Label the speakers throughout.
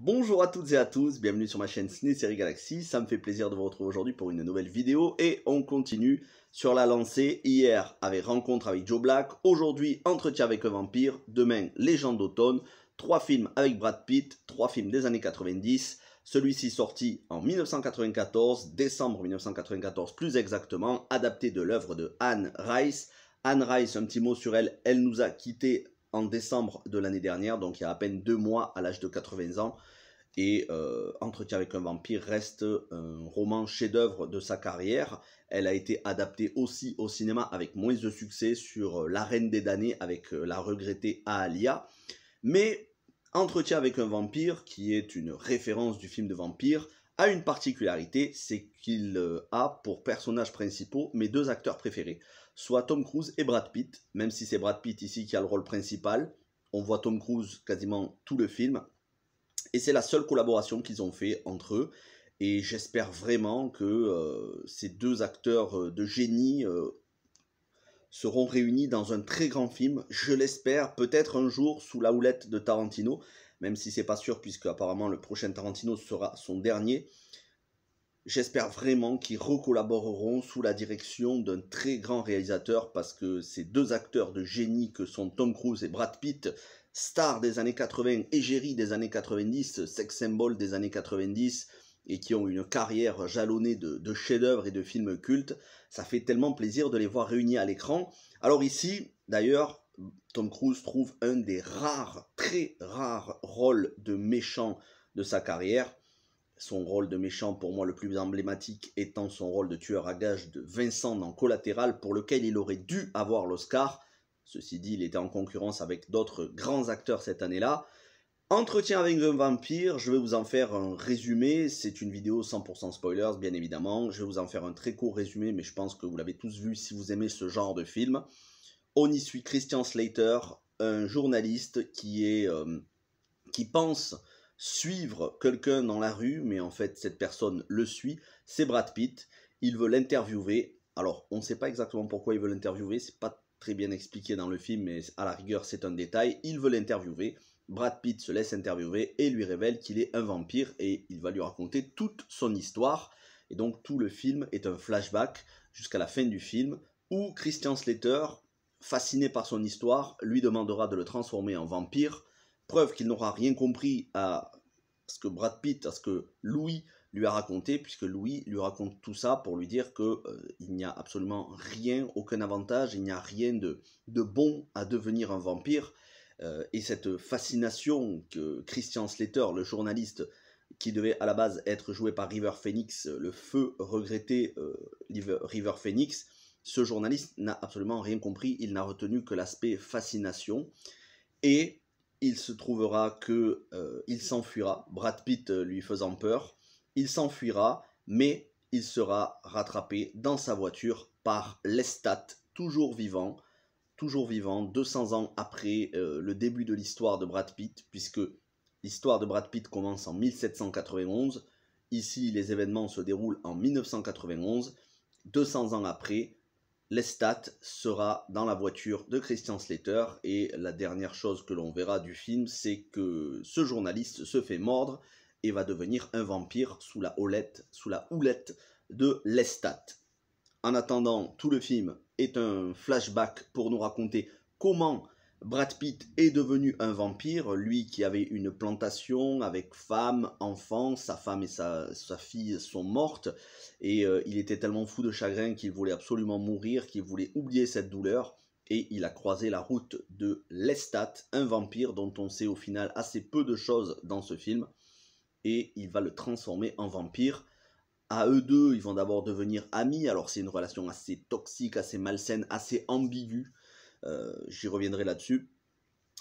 Speaker 1: Bonjour à toutes et à tous, bienvenue sur ma chaîne Ciné Série Galaxy, ça me fait plaisir de vous retrouver aujourd'hui pour une nouvelle vidéo et on continue sur la lancée. Hier avec Rencontre avec Joe Black, aujourd'hui Entretien avec un vampire, demain Légende d'automne, 3 films avec Brad Pitt, 3 films des années 90, celui-ci sorti en 1994, décembre 1994 plus exactement, adapté de l'œuvre de Anne Rice. Anne Rice, un petit mot sur elle, elle nous a quittés en décembre de l'année dernière, donc il y a à peine 2 mois à l'âge de 80 ans. Et Entretien avec un vampire reste un roman chef-d'œuvre de sa carrière. Elle a été adaptée aussi au cinéma avec moins de succès sur La Reine des damnés avec la regrettée Aalia. Mais Entretien avec un vampire, qui est une référence du film de vampire, a une particularité, c'est qu'il a pour personnages principaux mes deux acteurs préférés, soit Tom Cruise et Brad Pitt, même si c'est Brad Pitt ici qui a le rôle principal. On voit Tom Cruise quasiment tout le film. Et c'est la seule collaboration qu'ils ont fait entre eux. Et j'espère vraiment que ces deux acteurs de génie seront réunis dans un très grand film. Je l'espère, peut-être un jour sous la houlette de Tarantino, même si c'est pas sûr puisque apparemment le prochain Tarantino sera son dernier. J'espère vraiment qu'ils recollaboreront sous la direction d'un très grand réalisateur parce que ces deux acteurs de génie que sont Tom Cruise et Brad Pitt, stars des années 80, égérie des années 90, sex symbol des années 90 et qui ont une carrière jalonnée de chefs-d'œuvre et de films cultes, ça fait tellement plaisir de les voir réunis à l'écran. Alors ici, d'ailleurs, Tom Cruise trouve un des rares, très rares rôles de méchant de sa carrière. Son rôle de méchant, pour moi, le plus emblématique étant son rôle de tueur à gages de Vincent dans Collatéral, pour lequel il aurait dû avoir l'Oscar. Ceci dit, il était en concurrence avec d'autres grands acteurs cette année-là. Entretien avec un vampire, je vais vous en faire un résumé. C'est une vidéo 100% spoilers, bien évidemment. Je vais vous en faire un très court résumé, mais je pense que vous l'avez tous vu si vous aimez ce genre de film. On y suit Christian Slater, un journaliste qui pense suivre quelqu'un dans la rue, mais en fait cette personne le suit, c'est Brad Pitt. Il veut l'interviewer. Alors on ne sait pas exactement pourquoi il veut l'interviewer, c'est pas très bien expliqué dans le film, mais à la rigueur c'est un détail. Il veut l'interviewer. Brad Pitt se laisse interviewer et lui révèle qu'il est un vampire et il va lui raconter toute son histoire. Et donc tout le film est un flashback jusqu'à la fin du film où Christian Slater, fasciné par son histoire, lui demandera de le transformer en vampire. Preuve qu'il n'aura rien compris à ce que Brad Pitt, à ce que Louis lui a raconté, puisque Louis lui raconte tout ça pour lui dire qu'il n'y a absolument rien, aucun avantage, il n'y a rien de bon à devenir un vampire. Et cette fascination que Christian Slater, le journaliste, qui devait à la base être joué par River Phoenix, le feu regretté River Phoenix, ce journaliste n'a absolument rien compris, il n'a retenu que l'aspect fascination. Et il se trouvera qu'il s'enfuira, Brad Pitt lui faisant peur, il s'enfuira, mais il sera rattrapé dans sa voiture par Lestat, toujours vivant, 200 ans après le début de l'histoire de Brad Pitt, puisque l'histoire de Brad Pitt commence en 1791, ici les événements se déroulent en 1991, 200 ans après, Lestat sera dans la voiture de Christian Slater et la dernière chose que l'on verra du film, c'est que ce journaliste se fait mordre et va devenir un vampire sous la houlette de Lestat. En attendant, tout le film est un flashback pour nous raconter comment Brad Pitt est devenu un vampire, lui qui avait une plantation avec femme, enfant, sa femme et sa fille sont mortes, et il était tellement fou de chagrin qu'il voulait absolument mourir, qu'il voulait oublier cette douleur, et il a croisé la route de Lestat, un vampire dont on sait au final assez peu de choses dans ce film, et il va le transformer en vampire. À eux deux, ils vont d'abord devenir amis, alors c'est une relation assez toxique, assez malsaine, assez ambiguë, j'y reviendrai là-dessus.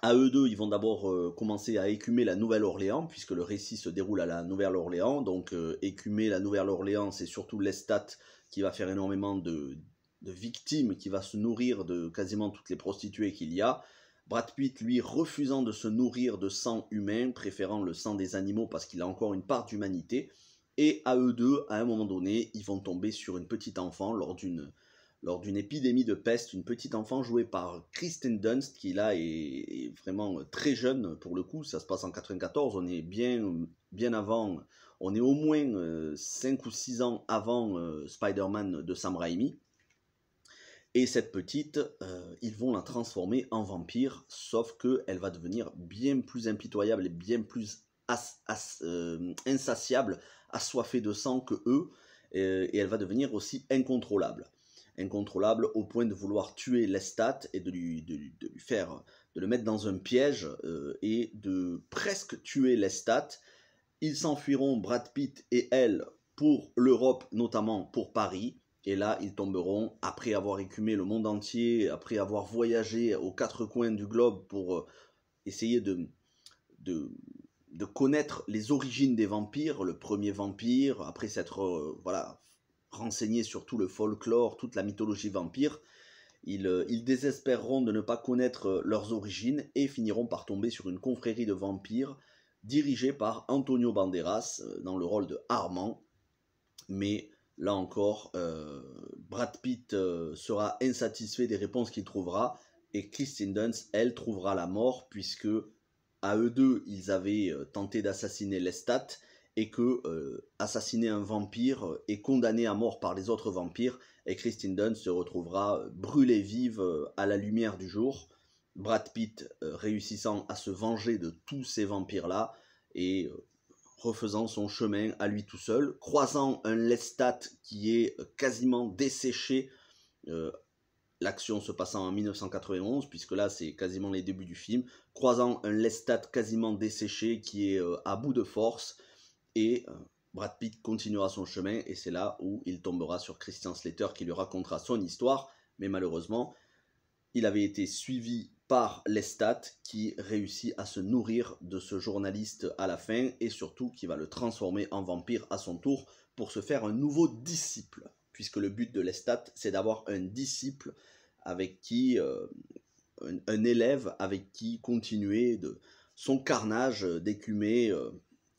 Speaker 1: À eux deux, ils vont d'abord commencer à écumer la Nouvelle-Orléans, puisque le récit se déroule à la Nouvelle-Orléans. Donc écumer la Nouvelle-Orléans, c'est surtout Lestat qui va faire énormément de victimes, qui va se nourrir de quasiment toutes les prostituées qu'il y a. Brad Pitt, lui, refusant de se nourrir de sang humain, préférant le sang des animaux parce qu'il a encore une part d'humanité. Et à eux deux, à un moment donné, ils vont tomber sur une petite enfant lors lors d'une épidémie de peste, une petite enfant jouée par Kristen Dunst, qui là est vraiment très jeune pour le coup, ça se passe en 94, on est bien avant, on est au moins 5 ou 6 ans avant Spider-Man de Sam Raimi. Et cette petite, ils vont la transformer en vampire, sauf qu'elle va devenir bien plus impitoyable et bien plus insatiable, assoiffée de sang que eux, et elle va devenir aussi incontrôlable. Incontrôlable au point de vouloir tuer Lestat et de le mettre dans un piège et de presque tuer Lestat. Ils s'enfuiront, Brad Pitt et elle, pour l'Europe, notamment pour Paris. Et là, ils tomberont, après avoir écumé le monde entier, après avoir voyagé aux 4 coins du globe pour essayer de connaître les origines des vampires, le premier vampire, après s'être renseigné sur tout le folklore, toute la mythologie vampire. Ils désespéreront de ne pas connaître leurs origines et finiront par tomber sur une confrérie de vampires dirigée par Antonio Banderas dans le rôle de Armand. Mais là encore, Brad Pitt sera insatisfait des réponses qu'il trouvera et Kristen Dunst, elle, trouvera la mort puisque à eux deux, ils avaient tenté d'assassiner Lestat et que assassiner un vampire est condamné à mort par les autres vampires et Kristen Dunst se retrouvera brûlée vive à la lumière du jour. Brad Pitt réussissant à se venger de tous ces vampires-là et refaisant son chemin à lui tout seul, croisant un Lestat qui est quasiment desséché, l'action se passant en 1991, puisque là c'est quasiment les débuts du film, croisant un Lestat quasiment desséché qui est à bout de force, et Brad Pitt continuera son chemin, et c'est là où il tombera sur Christian Slater qui lui racontera son histoire, mais malheureusement, il avait été suivi par Lestat qui réussit à se nourrir de ce journaliste à la fin et surtout qui va le transformer en vampire à son tour pour se faire un nouveau disciple, puisque le but de Lestat c'est d'avoir un disciple avec qui, un élève avec qui continuer de son carnage, d'écumer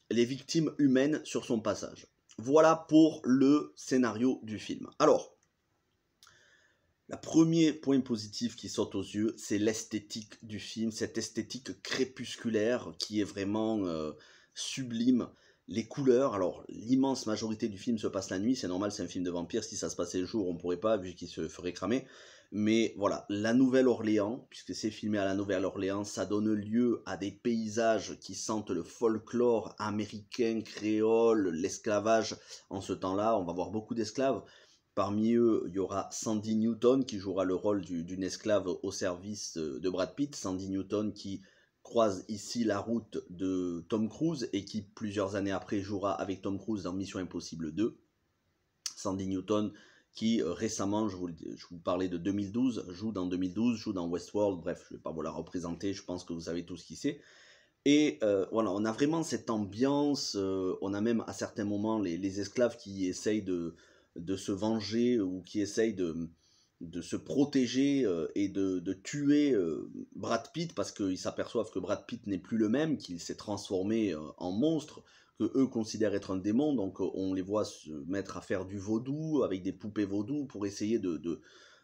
Speaker 1: les victimes humaines sur son passage. Voilà pour le scénario du film. Alors, le premier point positif qui saute aux yeux, c'est l'esthétique du film, cette esthétique crépusculaire qui est vraiment sublime. Les couleurs, alors l'immense majorité du film se passe la nuit, c'est normal, c'est un film de vampire, si ça se passait le jour, on ne pourrait pas, vu qu'il se ferait cramer. Mais voilà, la Nouvelle-Orléans, puisque c'est filmé à la Nouvelle-Orléans, ça donne lieu à des paysages qui sentent le folklore américain, créole, l'esclavage en ce temps-là, on va voir beaucoup d'esclaves. Parmi eux, il y aura Sandy Newton qui jouera le rôle d'une esclave au service de Brad Pitt. Sandy Newton qui croise ici la route de Tom Cruise et qui, plusieurs années après, jouera avec Tom Cruise dans Mission Impossible 2. Sandy Newton qui récemment, je vous parlais de 2012, joue dans Westworld, bref, je ne vais pas vous la représenter, je pense que vous savez tous qui c'est. Et voilà, on a vraiment cette ambiance, on a même à certains moments les esclaves qui essayent de se venger ou qui essayent de se protéger et de tuer Brad Pitt parce qu'ils s'aperçoivent que Brad Pitt n'est plus le même, qu'il s'est transformé en monstre, que eux considèrent être un démon, donc on les voit se mettre à faire du vaudou avec des poupées vaudou pour essayer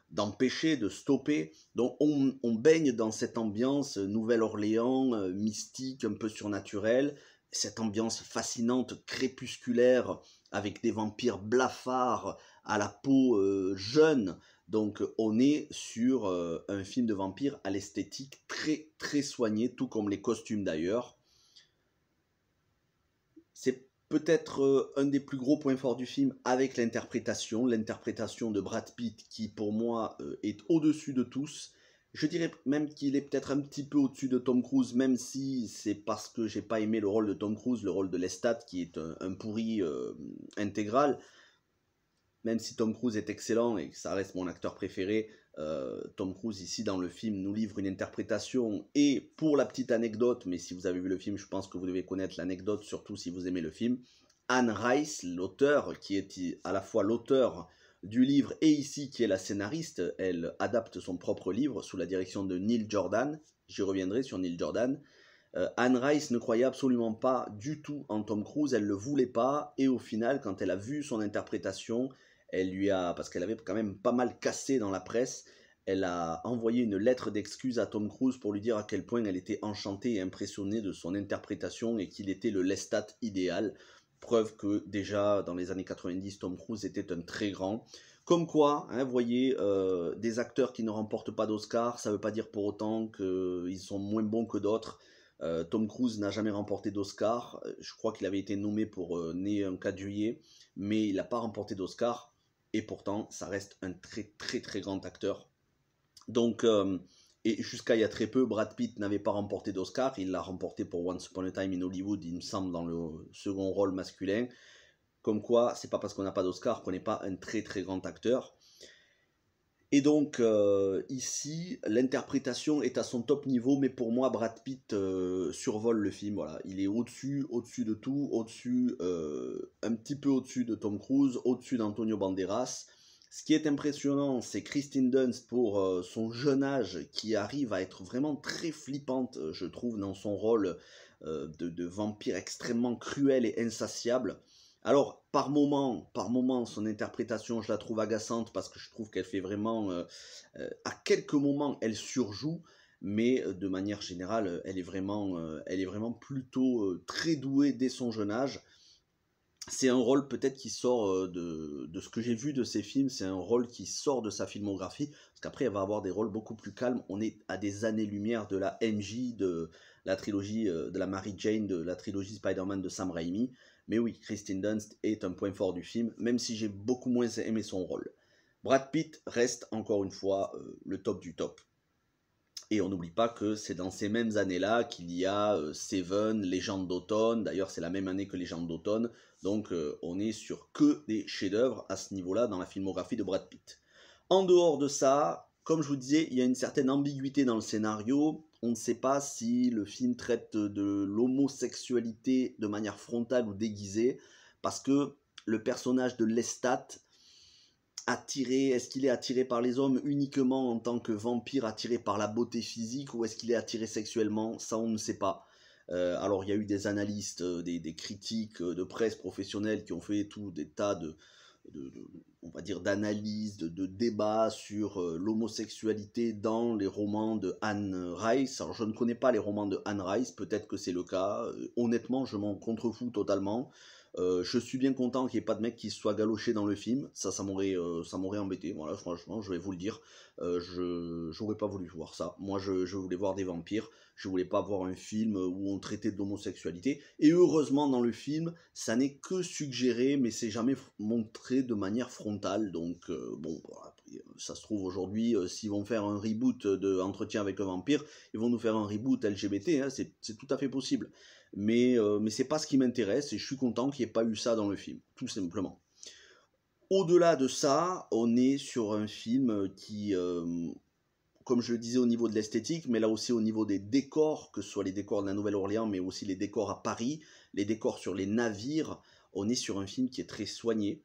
Speaker 1: d'empêcher, de stopper. Donc on baigne dans cette ambiance Nouvelle-Orléans, mystique, un peu surnaturelle, cette ambiance fascinante, crépusculaire, avec des vampires blafards à la peau jeune. Donc on est sur un film de vampire à l'esthétique très très soignée, tout comme les costumes d'ailleurs. C'est peut-être un des plus gros points forts du film avec l'interprétation de Brad Pitt qui pour moi est au-dessus de tous. Je dirais même qu'il est peut-être un petit peu au-dessus de Tom Cruise, même si c'est parce que j'ai pas aimé le rôle de Tom Cruise, le rôle de Lestat qui est un pourri intégral. Même si Tom Cruise est excellent et que ça reste mon acteur préféré, Tom Cruise ici dans le film nous livre une interprétation. Et pour la petite anecdote, mais si vous avez vu le film, je pense que vous devez connaître l'anecdote, surtout si vous aimez le film, Anne Rice, l'auteur, qui est à la fois l'auteur du livre et ici qui est la scénariste, elle adapte son propre livre sous la direction de Neil Jordan. J'y reviendrai sur Neil Jordan. Anne Rice ne croyait absolument pas du tout en Tom Cruise, elle ne le voulait pas, et au final, quand elle a vu son interprétation, parce qu'elle avait quand même pas mal cassé dans la presse, elle a envoyé une lettre d'excuse à Tom Cruise pour lui dire à quel point elle était enchantée et impressionnée de son interprétation et qu'il était le Lestat idéal. Preuve que déjà dans les années 90, Tom Cruise était un très grand. Comme quoi, hein, vous voyez, des acteurs qui ne remportent pas d'Oscar, ça ne veut pas dire pour autant qu'ils sont moins bons que d'autres. Tom Cruise n'a jamais remporté d'Oscar. Je crois qu'il avait été nommé pour Né un 4 juillet, mais il n'a pas remporté d'Oscar. Et pourtant, ça reste un très très très grand acteur. Donc, et jusqu'à il y a très peu, Brad Pitt n'avait pas remporté d'Oscar. Il l'a remporté pour Once Upon a Time in Hollywood, il me semble, dans le second rôle masculin. Comme quoi, c'est pas parce qu'on n'a pas d'Oscar qu'on n'est pas un très très grand acteur. Et donc, ici, l'interprétation est à son top niveau, mais pour moi, Brad Pitt survole le film. Voilà. Il est au-dessus de tout, un petit peu au-dessus de Tom Cruise, au-dessus d'Antonio Banderas. Ce qui est impressionnant, c'est Kristen Dunst pour son jeune âge, qui arrive à être vraiment très flippante, je trouve, dans son rôle de vampire extrêmement cruel et insatiable. Alors, par moment, son interprétation, je la trouve agaçante parce que je trouve qu'elle fait vraiment... à quelques moments, elle surjoue, mais de manière générale, elle est vraiment plutôt très douée dès son jeune âge. C'est un rôle peut-être qui sort de ce que j'ai vu de ses films, c'est un rôle qui sort de sa filmographie, parce qu'après elle va avoir des rôles beaucoup plus calmes. On est à des années-lumière de la MJ, de la trilogie de la Mary Jane, de la trilogie Spider-Man de Sam Raimi. Mais oui, Kristen Dunst est un point fort du film, même si j'ai beaucoup moins aimé son rôle. Brad Pitt reste encore une fois le top du top. Et on n'oublie pas que c'est dans ces mêmes années-là qu'il y a Seven, Légende d'automne. D'ailleurs, c'est la même année que Légende d'automne. Donc, on est sur que des chefs-d'œuvre à ce niveau-là dans la filmographie de Brad Pitt. En dehors de ça, comme je vous disais, il y a une certaine ambiguïté dans le scénario. On ne sait pas si le film traite de l'homosexualité de manière frontale ou déguisée. Parce que le personnage de Lestat... est-ce qu'il est attiré par les hommes uniquement en tant que vampire attiré par la beauté physique ou est-ce qu'il est attiré sexuellement? Ça, on ne sait pas. Alors, il y a eu des analystes, des critiques de presse professionnels qui ont fait tout des tas on va dire, d'analyses, de débats sur l'homosexualité dans les romans de Anne Rice. Alors, je ne connais pas les romans de Anne Rice, peut-être que c'est le cas. Honnêtement, je m'en contrefous totalement. Je suis bien content qu'il n'y ait pas de mec qui se soit galoché dans le film. Ça m'aurait embêté. Voilà, franchement, je vais vous le dire. Je n'aurais pas voulu voir ça. Moi, je voulais voir des vampires. Je voulais pas voir un film où on traitait de l'homosexualité. Et heureusement, dans le film, ça n'est que suggéré, mais c'est jamais montré de manière frontale. Donc, bon, voilà, ça se trouve aujourd'hui, s'ils vont faire un reboot de Entretien avec un vampire, ils vont nous faire un reboot LGBT. Hein, c'est tout à fait possible. Mais c'est pas ce qui m'intéresse et je suis content qu'il n'y ait pas eu ça dans le film, tout simplement. Au-delà de ça, on est sur un film qui, comme je le disais au niveau de l'esthétique, mais là aussi au niveau des décors, que ce soit les décors de la Nouvelle-Orléans, mais aussi les décors à Paris, les décors sur les navires, on est sur un film qui est très soigné.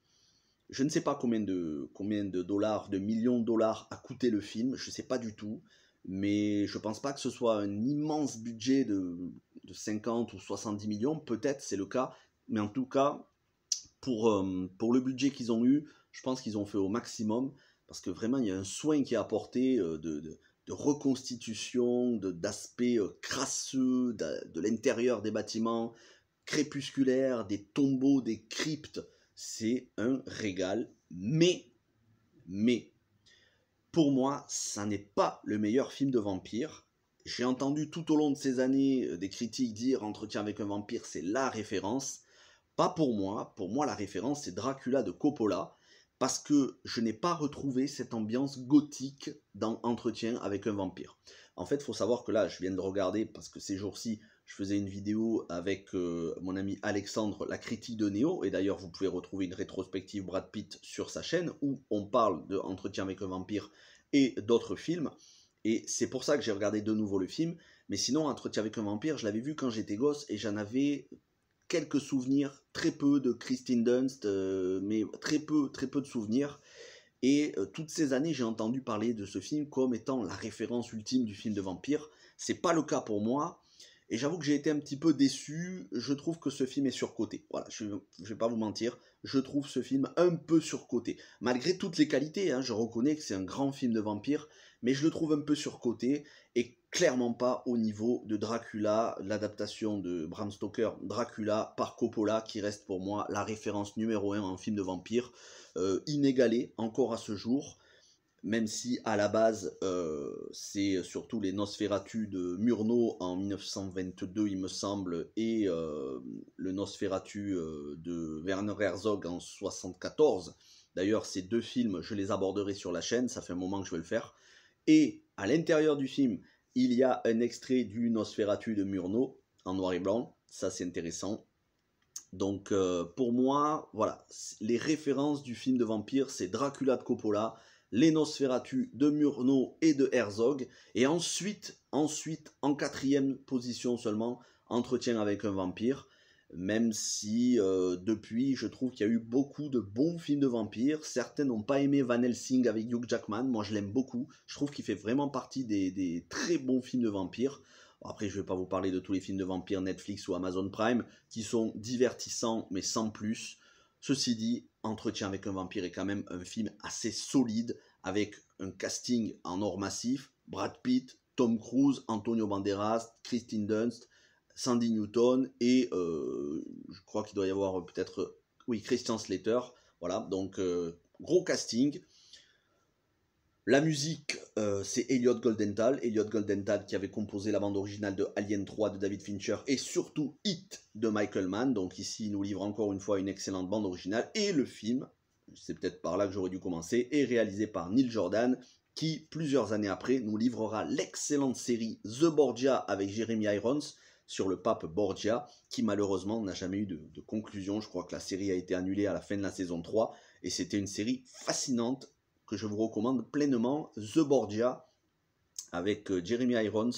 Speaker 1: Je ne sais pas combien de dollars, de millions de dollars a coûté le film, je ne sais pas du tout, mais je ne pense pas que ce soit un immense budget de 50 ou 70 millions, peut-être c'est le cas, mais en tout cas, pour le budget qu'ils ont eu, je pense qu'ils ont fait au maximum, parce que vraiment il y a un soin qui est apporté de reconstitution, d'aspect crasseux, de l'intérieur des bâtiments, crépusculaires, des tombeaux, des cryptes, c'est un régal, mais, pour moi, ça n'est pas le meilleur film de vampire. J'ai entendu tout au long de ces années des critiques dire Entretien avec un vampire, c'est la référence. Pas pour moi. Pour moi, la référence, c'est Dracula de Coppola, parce que je n'ai pas retrouvé cette ambiance gothique dans Entretien avec un vampire. En fait, il faut savoir que là, je viens de regarder, parce que ces jours-ci, je faisais une vidéo avec mon ami Alexandre, la critique de Néo, et d'ailleurs, vous pouvez retrouver une rétrospective Brad Pitt sur sa chaîne, où on parle de Entretien avec un vampire et d'autres films. Et c'est pour ça que j'ai regardé de nouveau le film. Mais sinon, Entretien avec un vampire, je l'avais vu quand j'étais gosse, et j'en avais quelques souvenirs, très peu de Kristen Dunst, mais très peu de souvenirs. Et toutes ces années, j'ai entendu parler de ce film comme étant la référence ultime du film de vampire. C'est pas le cas pour moi. Et j'avoue que j'ai été un petit peu déçu, je trouve que ce film est surcoté. Voilà, je vais pas vous mentir, je trouve ce film un peu surcoté. Malgré toutes les qualités, hein, je reconnais que c'est un grand film de vampire, mais je le trouve un peu surcoté, et clairement pas au niveau de Dracula, l'adaptation de Bram Stoker, Dracula par Coppola, qui reste pour moi la référence numéro 1 en film de vampire, inégalée encore à ce jour. Même si à la base c'est surtout les Nosferatu de Murnau en 1922 il me semble, et le Nosferatu de Werner Herzog en 1974. D'ailleurs ces deux films je les aborderai sur la chaîne, ça fait un moment que je vais le faire. Et à l'intérieur du film il y a un extrait du Nosferatu de Murnau en noir et blanc, ça c'est intéressant. Donc pour moi, voilà, les références du film de vampire, c'est Dracula de Coppola, les Nosferatu de Murnau et de Herzog, et ensuite en quatrième position seulement, Entretien avec un vampire, même si depuis, je trouve qu'il y a eu beaucoup de bons films de vampires. Certains n'ont pas aimé Van Helsing avec Hugh Jackman, moi je l'aime beaucoup, je trouve qu'il fait vraiment partie des très bons films de vampires. Après, je ne vais pas vous parler de tous les films de vampires Netflix ou Amazon Prime, qui sont divertissants, mais sans plus. Ceci dit, Entretien avec un vampire est quand même un film assez solide, avec un casting en or massif, Brad Pitt, Tom Cruise, Antonio Banderas, Kristen Dunst, Sandy Newton, et je crois qu'il doit y avoir peut-être, oui, Christian Slater. Voilà, donc gros casting. La musique, c'est Elliot Goldenthal qui avait composé la bande originale de Alien 3 de David Fincher et surtout Hit de Michael Mann. Donc ici, il nous livre encore une fois une excellente bande originale. Et le film, c'est peut-être par là que j'aurais dû commencer, est réalisé par Neil Jordan, qui, plusieurs années après, nous livrera l'excellente série The Borgia avec Jeremy Irons sur le pape Borgia, qui malheureusement n'a jamais eu de conclusion. Je crois que la série a été annulée à la fin de la saison 3, et c'était une série fascinante, que je vous recommande pleinement, The Borgia, avec Jeremy Irons,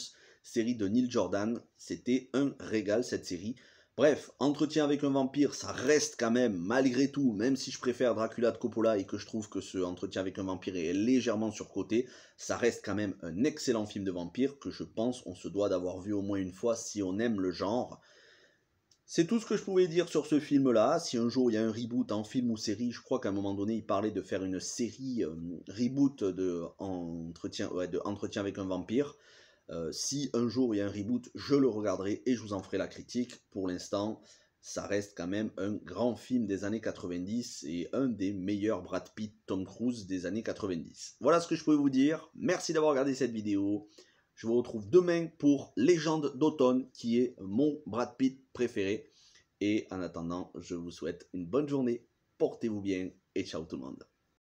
Speaker 1: série de Neil Jordan. C'était un régal cette série. Bref, Entretien avec un vampire, ça reste quand même, malgré tout, même si je préfère Dracula de Coppola et que je trouve que ce Entretien avec un vampire est légèrement surcoté, ça reste quand même un excellent film de vampire que je pense on se doit d'avoir vu au moins une fois si on aime le genre. C'est tout ce que je pouvais dire sur ce film-là. Si un jour il y a un reboot en film ou série, je crois qu'à un moment donné, il parlait de faire une série reboot de Entretien avec un vampire. Si un jour il y a un reboot, je le regarderai et je vous en ferai la critique. Pour l'instant, ça reste quand même un grand film des années 90 et un des meilleurs Brad Pitt, Tom Cruise des années 90. Voilà ce que je pouvais vous dire. Merci d'avoir regardé cette vidéo. Je vous retrouve demain pour Légende d'automne, qui est mon Brad Pitt préféré. Et en attendant, je vous souhaite une bonne journée, portez-vous bien et ciao tout le monde.